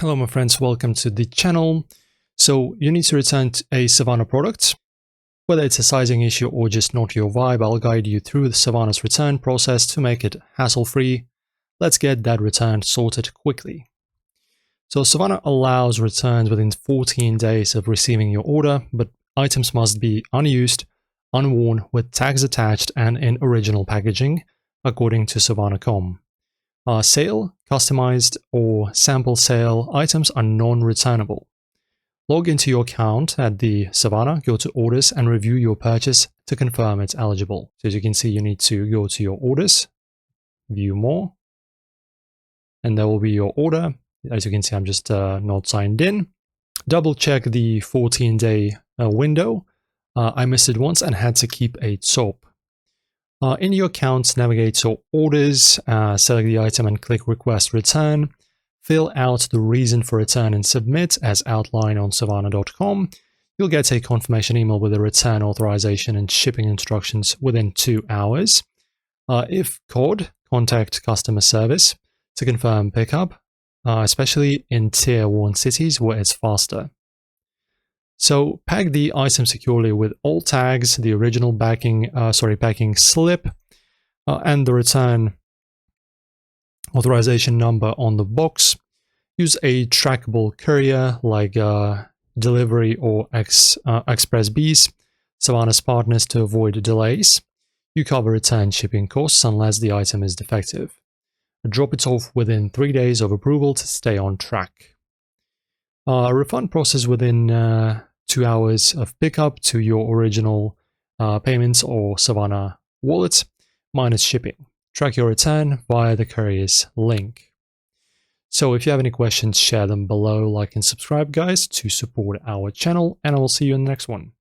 Hello my friends, welcome to the channel. So you need to return a Savana product. Whether it's a sizing issue or just not your vibe, I'll guide you through the Savana's return process to make it hassle-free. Let's get that return sorted quickly. So Savana allows returns within 14 days of receiving your order, but items must be unused, unworn, with tags attached and in original packaging, according to Savana.com. Sale, customized, or sample sale items are non-returnable. Log into your account at the Savana, go to orders and review your purchase to confirm it's eligible. So as you can see, you need to go to your orders, view more, and there will be your order. As you can see, I'm just not signed in. Double check the 14-day window. I missed it once and had to keep a top. In your account, navigate to orders, select the item and click request return. Fill out the reason for return and submit as outlined on Savana.com. You'll get a confirmation email with a return authorization and shipping instructions within 2 hours. If COD, contact customer service to confirm pickup, especially in tier 1 cities where it's faster. So pack the item securely with all tags, the original packing slip, and the return authorization number on the box. Use a trackable courier like Delivery or Express.Bees, Savana's partners, to avoid delays. You cover return shipping costs unless the item is defective. Drop it off within 3 days of approval to stay on track. Refund process within 2 hours of pickup to your original payments or Savana wallet, minus shipping. Track your return via the courier's link. So if you have any questions, share them below, like and subscribe, guys, to support our channel, and I will see you in the next one.